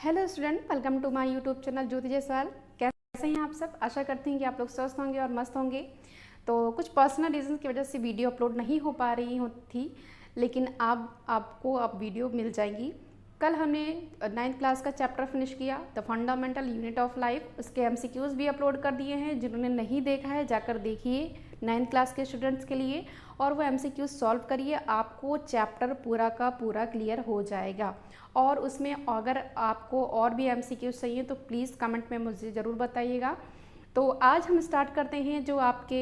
Hello student, welcome to my YouTube channel Jyoti Jaiswal. कैसे हैं आप सब? आशा करती हैं कि आप लोग स्वस्थ होंगे और मस्त होंगे। तो कुछ पर्सनल रीज़न की वजह से वीडियो अपलोड नहीं हो पा रही थी, लेकिन आपको वीडियो मिल जाएंगी। कल हमने 9th क्लास का चैप्टर फिनिश किया, the fundamental unit of life. उसके एमसीक्यूज़ भी अपलोड कर दिए हैं। जिन्होंने नहीं देखा है जाकर देखिए 9th क्लास के स्टूडेंट्स के लिए, और वो एमसीक्यूज़ सॉल्व करिए। आपको चैप्टर पूरा का पूरा क्लियर हो जाएगा। और उसमें अगर आपको और भी एमसीक्यूज़ चाहिए तो प्लीज़ कमेंट में मुझे ज़रूर बताइएगा। तो आज हम स्टार्ट करते हैं जो आपके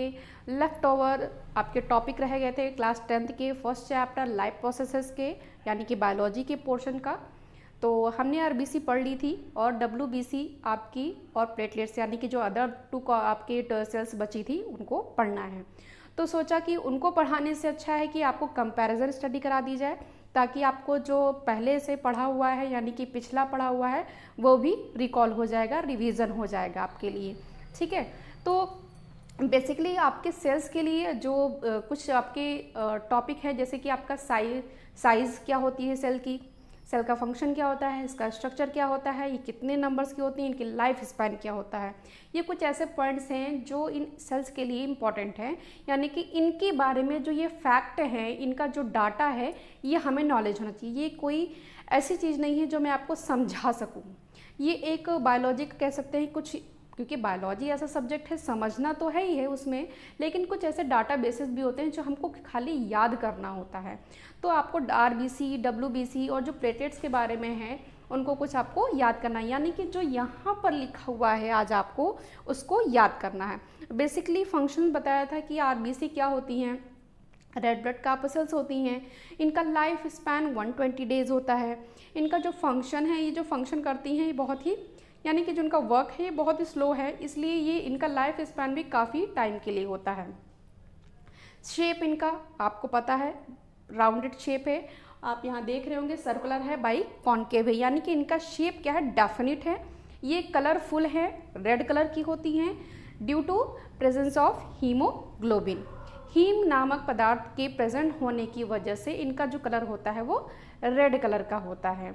लेफ़्ट ओवर आपके टॉपिक रह गए थे क्लास 10th के फर्स्ट चैप्टर लाइफ प्रोसेसेस के, यानी कि बायोलॉजी के पोर्शन का। तो हमने आरबीसी पढ़ ली थी और डब्ल्यूबीसी आपकी और प्लेटलेट्स, यानी कि जो अदर टू आपके सेल्स बची थी उनको पढ़ना है। तो सोचा कि उनको पढ़ाने से अच्छा है कि आपको कंपैरिजन स्टडी करा दी जाए, ताकि आपको जो पहले से पढ़ा हुआ है यानी कि पिछला पढ़ा हुआ है वो भी रिकॉल हो जाएगा, रिवीजन हो जाएगा आपके लिए। ठीक है, तो बेसिकली आपके सेल्स के लिए जो कुछ आपके टॉपिक है, जैसे कि आपका साइज़ क्या होती है सेल की, सेल का फंक्शन क्या होता है, इसका स्ट्रक्चर क्या होता है, ये कितने नंबर्स की होती हैं, इनकी लाइफ स्पैन क्या होता है। ये कुछ ऐसे पॉइंट्स हैं जो इन सेल्स के लिए इम्पॉर्टेंट हैं, यानी कि इनके बारे में जो ये फैक्ट है, इनका जो डाटा है, ये हमें नॉलेज होना चाहिए। ये कोई ऐसी चीज़ नहीं है जो मैं आपको समझा सकूँ। ये एक बायोलॉजी कह सकते हैं कुछ, क्योंकि बायोलॉजी ऐसा सब्जेक्ट है, समझना तो है ही है उसमें, लेकिन कुछ ऐसे डाटा बेसिस भी होते हैं जो हमको खाली याद करना होता है। तो आपको आरबीसी, डब्ल्यूबीसी और जो प्लेटलेट्स के बारे में है उनको कुछ आपको याद करना है, यानी कि जो यहाँ पर लिखा हुआ है आज आपको उसको याद करना है। बेसिकली फंक्शन बताया था कि आरबीसी क्या होती हैं, रेड ब्लड कार्पसेल्स होती हैं। इनका लाइफ स्पैन 120 डेज होता है। इनका जो फंक्शन है, ये जो फंक्शन करती हैं ये बहुत ही, यानी कि जो उनका वर्क है ये बहुत ही स्लो है, इसलिए ये इनका लाइफ स्पैन भी काफ़ी टाइम के लिए होता है। शेप इनका आपको पता है, राउंडेड शेप है। आप यहाँ देख रहे होंगे सर्कुलर है बाई कॉन्केव है, यानी कि इनका शेप क्या है, डेफिनिट है। ये कलरफुल है, रेड कलर की होती हैं due to presence of haemoglobin. Haem नामक पदार्थ के प्रेजेंट होने की वजह से इनका जो कलर होता है वो रेड कलर का होता है।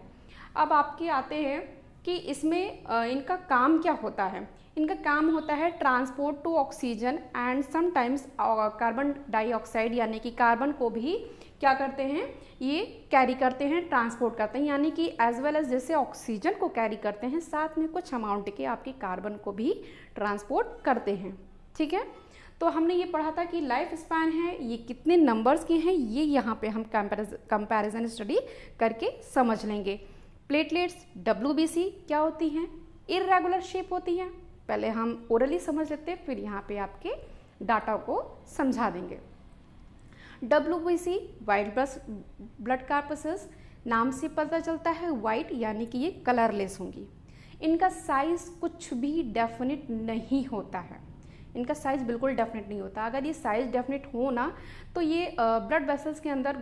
अब आपके आते हैं कि इसमें इनका काम क्या होता है। इनका काम होता है transport to oxygen and sometimes carbon dioxide, यानी कि कार्बन को भी क्या करते हैं, ये कैरी करते हैं, ट्रांसपोर्ट करते हैं, यानी कि एज वेल एज जैसे ऑक्सीजन को कैरी करते हैं, साथ में कुछ अमाउंट के आपके कार्बन को भी ट्रांसपोर्ट करते हैं। ठीक है, तो हमने ये पढ़ा था कि लाइफ स्पैन है ये कितने नंबर्स के हैं, ये यहाँ पे हम कंपैरिजन स्टडी करके समझ लेंगे। प्लेटलेट्स डब्ल्यूबीसी क्या होती हैं, इर्रेगुलर शेप होती हैं। पहले हम ओरली समझ लेते हैं, फिर यहाँ पे आपके डाटा को समझा देंगे। डब्ल्यूबीसी वाइट ब्लड कार्पसेल्स, नाम से पता चलता है वाइट, यानी कि ये कलरलेस होंगी। इनका साइज कुछ भी डेफिनिट नहीं होता है, इनका साइज बिल्कुल डेफिनेट नहीं होता। अगर ये साइज डेफिनेट हो ना तो ये ब्लड वेसल्स के अंदर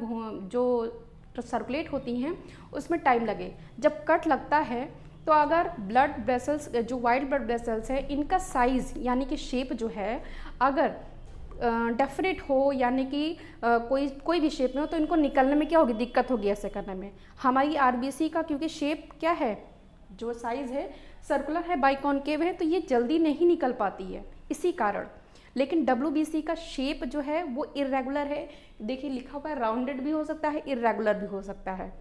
जो सर्कुलेट होती हैं उसमें टाइम लगे। जब कट लगता है तो अगर ब्लड वेसल्स, जो वाइट ब्लड वेसल्स है, इनका साइज़ यानी कि शेप जो है अगर डेफिनेट हो, यानी कि कोई भी शेप में हो, तो इनको निकलने में क्या होगी, दिक्कत होगी ऐसे करने में। हमारी आरबीसी का क्योंकि शेप क्या है, जो साइज़ है सर्कुलर है, बाइकॉन्केव है, तो ये जल्दी नहीं निकल पाती है इसी कारण। लेकिन डब्ल्यूबीसी का शेप जो है वो इर्रेगुलर है। देखिए लिखा हुआ है, राउंडेड भी हो सकता है, इर्रेगुलर भी हो सकता है।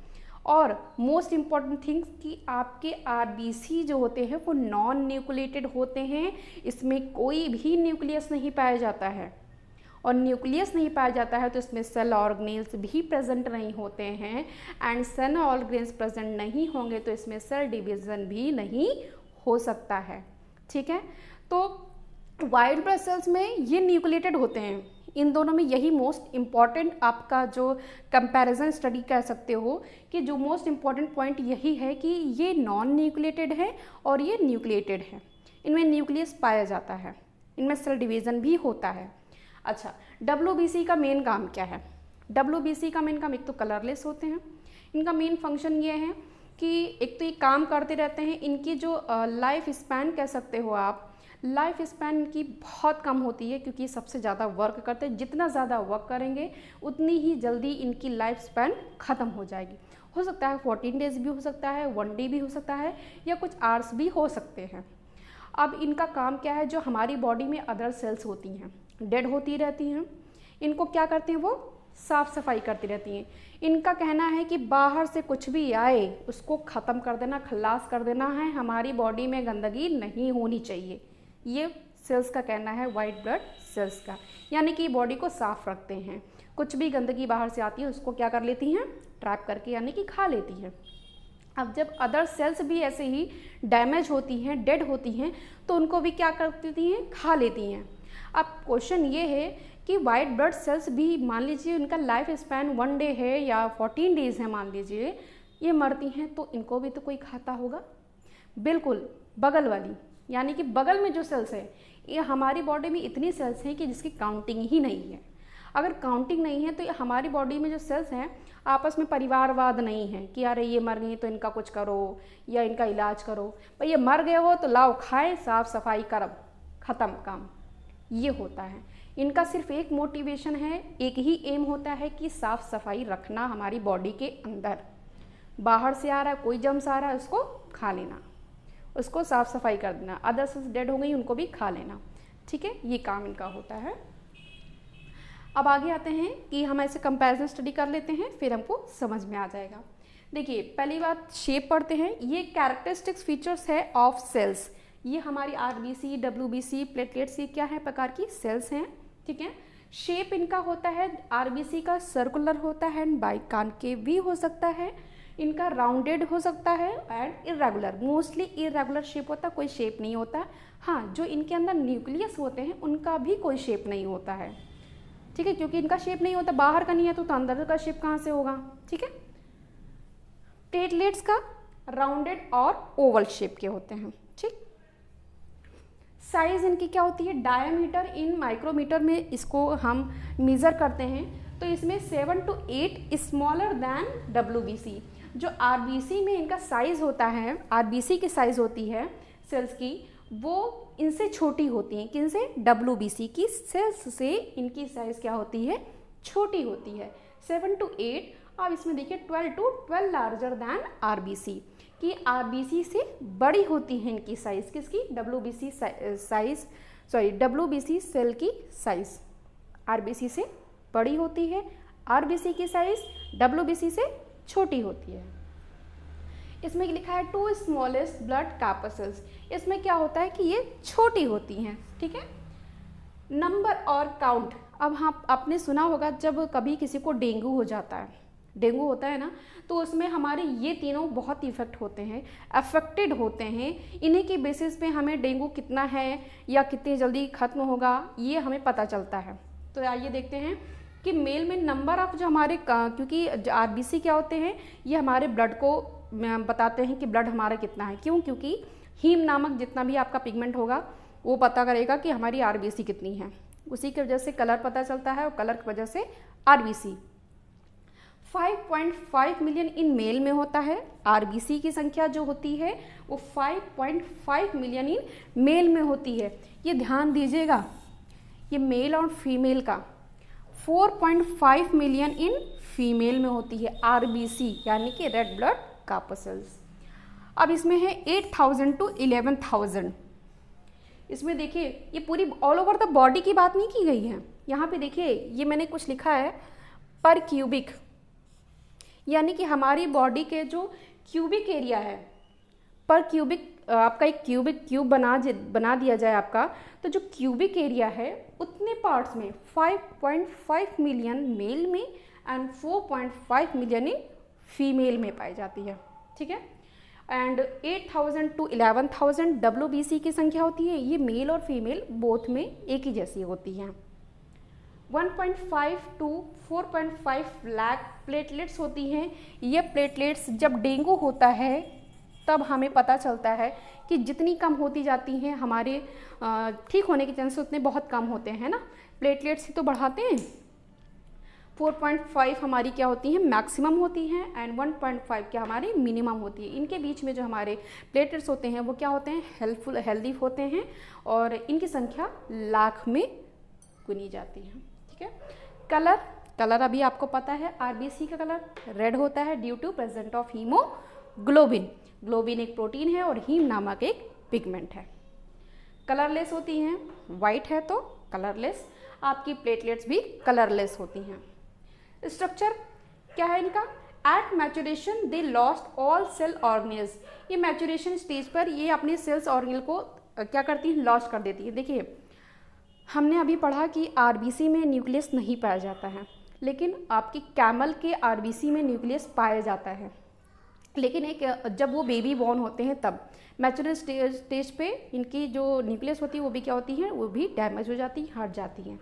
और मोस्ट इम्पॉर्टेंट थिंग्स कि आपके आरबीसी जो होते हैं वो नॉन न्यूक्लिएटेड होते हैं, इसमें कोई भी न्यूक्लियस नहीं पाया जाता है। और न्यूक्लियस नहीं पाया जाता है तो इसमें सेल ऑर्गेनेल्स भी प्रेजेंट नहीं होते हैं, एंड सेल ऑर्गेनेल्स प्रेजेंट नहीं होंगे तो इसमें सेल डिवीजन भी नहीं हो सकता है। ठीक है, तो वाइट ब्लड सेल्स में ये न्यूक्लिएटेड होते हैं। इन दोनों में यही मोस्ट इम्पॉर्टेंट आपका जो कंपैरिजन स्टडी कह सकते हो कि जो मोस्ट इम्पॉर्टेंट पॉइंट यही है कि ये नॉन न्यूक्लिएटेड है और ये न्यूक्लिएटेड है। इनमें न्यूक्लियस पाया जाता है, इनमें सेल डिवीज़न भी होता है। अच्छा, डब्ल्यूबीसी का मेन काम क्या है? डब्ल्यूबीसी का मेन काम, एक तो कलरलेस होते हैं, इनका मेन फंक्शन ये है कि एक तो ये काम करते रहते हैं। इनकी जो लाइफ स्पैन कह सकते हो आप, लाइफ स्पैन की बहुत कम होती है, क्योंकि सबसे ज़्यादा वर्क करते हैं। जितना ज़्यादा वर्क करेंगे उतनी ही जल्दी इनकी लाइफ स्पैन ख़त्म हो जाएगी। हो सकता है 14 डेज भी हो सकता है, 1 डे भी हो सकता है, या कुछ आवर्स भी हो सकते हैं। अब इनका काम क्या है, जो हमारी बॉडी में अदर सेल्स होती हैं, डेड होती रहती हैं, इनको क्या करते हैं, वो साफ़ सफाई करती रहती हैं। इनका कहना है कि बाहर से कुछ भी आए उसको ख़त्म कर देना, खल्लास कर देना है, हमारी बॉडी में गंदगी नहीं होनी चाहिए। ये सेल्स का कहना है, वाइट ब्लड सेल्स का, यानी कि बॉडी को साफ़ रखते हैं। कुछ भी गंदगी बाहर से आती है उसको क्या कर लेती हैं, ट्रैप करके, यानी कि खा लेती हैं। अब जब अदर सेल्स भी ऐसे ही डैमेज होती हैं, डेड होती हैं, तो उनको भी क्या कर देती हैं, खा लेती हैं। अब क्वेश्चन ये है कि वाइट ब्लड सेल्स भी मान लीजिए उनका लाइफ स्पैन 1 डे है या 14 डेज़ है, मान लीजिए ये मरती हैं, तो इनको भी तो कोई खाता होगा। बिल्कुल बगल वाली, यानी कि बगल में जो सेल्स है, ये हमारी बॉडी में इतनी सेल्स हैं कि जिसकी काउंटिंग ही नहीं है। अगर काउंटिंग नहीं है तो ये हमारी बॉडी में जो सेल्स हैं आपस में परिवारवाद नहीं है कि अरे ये मर गई तो इनका कुछ करो या इनका इलाज करो, भाई ये मर गए हो तो लाओ खाए, साफ सफाई करो, ख़त्म काम। ये होता है इनका। सिर्फ एक मोटिवेशन है, एक ही एम होता है कि साफ सफाई रखना हमारी बॉडी के अंदर। बाहर से आ रहा है, कोई जम्स आ रहा है, उसको खा लेना, उसको साफ सफाई कर देना, अदर सेल्स डेड हो गई उनको भी खा लेना। ठीक है, ये काम इनका होता है। अब आगे आते हैं कि हम ऐसे कंपैरिजन स्टडी कर लेते हैं, फिर हमको समझ में आ जाएगा। देखिए पहली बात शेप पढ़ते हैं। ये कैरेक्टरिस्टिक्स फीचर्स है ऑफ सेल्स। ये हमारी आरबीसी, डब्ल्यूबीसी, प्लेटलेट्स, ये क्या है प्रकार की सेल्स हैं। ठीक है, शेप इनका होता है, आरबीसी का सर्कुलर होता है, बाइकॉन्केव भी हो सकता है, इनका राउंडेड हो सकता है and irregular, mostly irregular shape होता है, कोई शेप नहीं होता। हाँ, जो इनके अंदर न्यूक्लियस होते हैं उनका भी कोई शेप नहीं होता है। ठीक है, क्योंकि इनका शेप नहीं होता, बाहर का नहीं है तो अंदर का शेप कहाँ से होगा। ठीक है, प्लेटलेट्स का राउंडेड और ओवल शेप के होते हैं। ठीक, साइज इनकी क्या होती है, डायमीटर इन माइक्रोमीटर में इसको हम मेज़र करते हैं, तो इसमें 7 to 8 स्मॉलर दैन डब्ल्यूबीसी। जो आरबीसी में इनका साइज होता है, आरबीसी की साइज होती है सेल्स की, वो इनसे छोटी होती हैं। किनसे, डब्ल्यूबीसी की सेल्स से इनकी साइज क्या होती है, छोटी होती है, 7 to 8। अब इसमें देखिए 12 to 12 लार्जर दैन आरबीसी, कि आरबीसी से बड़ी होती है इनकी साइज। किसकी, WBC size, sorry WBC cell की साइज आरबीसी से बड़ी होती है, आरबीसी की साइज डब्ल्यूबीसी से छोटी होती है। इसमें लिखा है 2 स्मॉलेस्ट ब्लड कैपेसल्स। इसमें क्या होता है कि ये छोटी होती हैं। ठीक है, नंबर और काउंट। अब हाँ, आपने सुना होगा जब कभी किसी को डेंगू हो जाता है, डेंगू होता है ना, तो उसमें हमारे ये तीनों बहुत इफेक्ट होते हैं, अफेक्टेड होते हैं। इन्हीं की बेसिस पे हमें डेंगू कितना है या कितनी जल्दी ख़त्म होगा ये हमें पता चलता है। तो आइए देखते हैं कि मेल में नंबर ऑफ जो हमारे, क्योंकि आरबीसी क्या होते हैं, ये हमारे ब्लड को बताते हैं कि ब्लड हमारा कितना है। क्यों, क्योंकि हीम नामक जितना भी आपका पिगमेंट होगा वो पता करेगा कि हमारी आरबीसी कितनी है, उसी की वजह से कलर पता चलता है, और कलर की वजह से आरबीसी। 5.5 मिलियन इन मेल में होता है। आरबीसी की संख्या जो होती है वो 5.5 मिलियन इन मेल में होती है। ये ध्यान दीजिएगा, ये मेल और फीमेल का 4.5 मिलियन इन फीमेल में होती है आरबीसी, यानी कि रेड ब्लड कार्पसेल्स। अब इसमें है 8,000 to 11,000। इसमें देखिए ये पूरी ऑल ओवर द बॉडी की बात नहीं की गई है। यहाँ पे देखिए ये मैंने कुछ लिखा है पर क्यूबिक, यानी कि हमारी बॉडी के जो क्यूबिक एरिया है, पर क्यूबिक आपका एक क्यूब बना दिया जाए आपका, तो जो क्यूबिक एरिया है उतने पार्ट्स में 5.5 मिलियन मेल में एंड 4.5 मिलियन इन फीमेल में पाई जाती है। ठीक है, एंड 8,000 to 11,000 डब्ल्यूबीसी की संख्या होती है। ये मेल और फीमेल बोथ में एक ही जैसी होती हैं। 1.5 to 4.5 लाख प्लेटलेट्स होती हैं। ये प्लेटलेट्स जब डेंगू होता है तब हमें पता चलता है कि जितनी कम होती जाती हैं हमारे ठीक होने के चांसेस उतने बहुत कम होते हैं ना, प्लेटलेट्स ही तो बढ़ाते हैं। 4.5 हमारी क्या होती हैं, मैक्सिमम होती हैं, एंड 1.5 क्या हमारी मिनिमम होती है। इनके बीच में जो हमारे प्लेटलेट्स होते हैं वो क्या होते हैं, हेल्दी होते हैं, और इनकी संख्या लाख में गुनी जाती है। ठीक है, कलर कलर अभी आपको पता है, आरबीसी का कलर रेड होता है due to present of haemoglobin. Globin एक प्रोटीन है और हीम नामक एक पिगमेंट है। कलरलेस होती हैं, वाइट है तो कलरलेस। आपकी प्लेटलेट्स भी कलरलेस होती हैं। स्ट्रक्चर क्या है इनका? At maturation they lost all cell organelles. ये मैचुरेशन स्टेज पर ये अपने सेल्स ऑर्गेनल को क्या करती हैं? लॉस्ट कर देती है। देखिए, हमने अभी पढ़ा कि आरबीसी में न्यूक्लियस नहीं पाया जाता है, लेकिन आपकी कैमल के आरबीसी में न्यूक्लियस पाया जाता है। लेकिन एक जब वो बेबी बॉर्न होते हैं तब मैच्योर स्टेज पे इनकी जो न्यूक्लियस होती है वो भी क्या होती है? वो भी डैमेज हो जाती है, हट जाती हैं।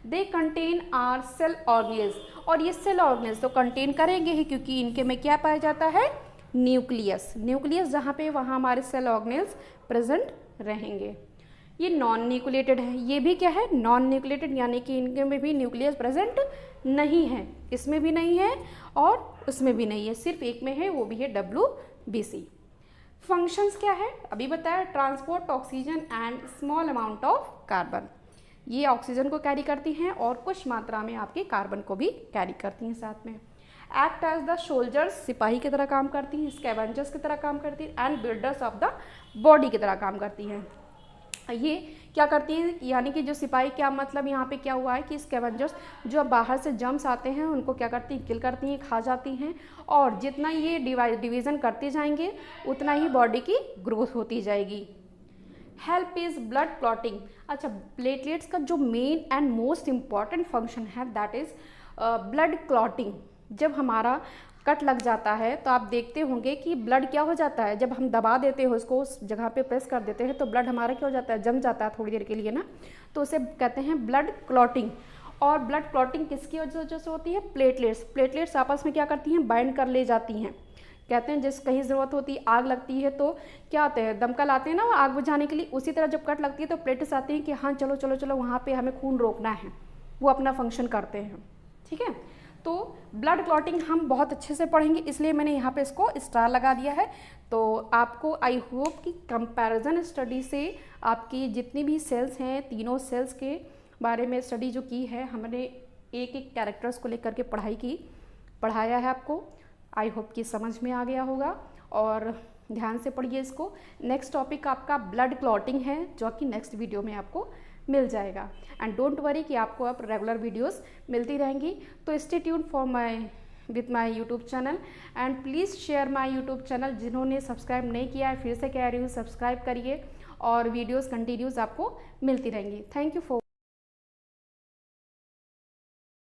They contain are cell organelles, और ये सेल ऑर्गेनेल्स तो कंटेन करेंगे ही, क्योंकि इनके में क्या पाया जाता है? न्यूक्लियस। न्यूक्लियस जहाँ पे वहाँ हमारे सेल ऑर्गेनेल्स प्रेजेंट रहेंगे। ये नॉन न्यूक्लिएटेड है, ये भी क्या है? नॉन न्यूक्लिएटेड, यानी कि इनके में भी न्यूक्लियस प्रेजेंट नहीं है, इसमें भी नहीं है और उसमें भी नहीं है, सिर्फ एक में है, वो भी है WBC। फंक्शंस क्या है? अभी बताया, transport oxygen and small amount of carbon. ये ऑक्सीजन को कैरी करती हैं और कुछ मात्रा में आपके कार्बन को भी कैरी करती हैं साथ में। एक्ट एज द सोल्जर्स, सिपाही की तरह काम करती हैं, स्कैवेंजर्स की तरह काम करती हैं, and builders of the body की तरह काम करती हैं। ये क्या करती हैं? यानी कि जो सिपाही, क्या मतलब यहाँ पे क्या हुआ है कि स्कैवेंजर्स जो बाहर से जम्स आते हैं उनको क्या करती हैं? किल करती हैं, खा जाती हैं, और जितना ये डिवीज़न करते जाएंगे उतना ही बॉडी की ग्रोथ होती जाएगी। Help is blood clotting. अच्छा, प्लेटलेट्स का जो main and most important function है दैट इज ब्लड क्लॉटिंग। जब हमारा कट लग जाता है तो आप देखते होंगे कि ब्लड क्या हो जाता है, जब हम दबा देते हैं उसको, उस जगह पे प्रेस कर देते हैं तो ब्लड हमारा क्या हो जाता है? जम जाता है थोड़ी देर के लिए ना, तो उसे कहते हैं ब्लड क्लॉटिंग। और ब्लड क्लॉटिंग किसकी वजह से होती है? प्लेटलेट्स। प्लेटलेट्स आपस में क्या करती हैं? बाइंड कर ले जाती हैं। कहते हैं जिस कहीं ज़रूरत होती है, आग लगती है तो क्या आते हैं? दमकल आते हैं ना आग बुझाने के लिए। उसी तरह जब कट लगती है तो प्लेटलेट्स आती हैं कि हाँ चलो चलो चलो वहाँ पे हमें खून रोकना है, वो अपना फंक्शन करते हैं। ठीक है, तो ब्लड क्लॉटिंग हम बहुत अच्छे से पढ़ेंगे, इसलिए मैंने यहाँ पे इसको स्टार लगा दिया है। तो आपको आई होप कि कंपैरिजन स्टडी से आपकी जितनी भी सेल्स हैं, तीनों सेल्स के बारे में स्टडी जो की है, हमने एक एक कैरेक्टर्स को लेकर के पढ़ाया है आपको। आई होप कि समझ में आ गया होगा और ध्यान से पढ़िए इसको। नेक्स्ट टॉपिक आपका ब्लड क्लॉटिंग है, जो कि नेक्स्ट वीडियो में आपको मिल जाएगा। एंड डोंट वरी कि आपको अब रेगुलर वीडियोस मिलती रहेंगी। तो stay tuned for with my YouTube channel and please share my YouTube channel. जिन्होंने सब्सक्राइब नहीं किया है, फिर से कह रही हूँ सब्सक्राइब करिए और वीडियोस कंटिन्यूस आपको मिलती रहेंगी। Thank you for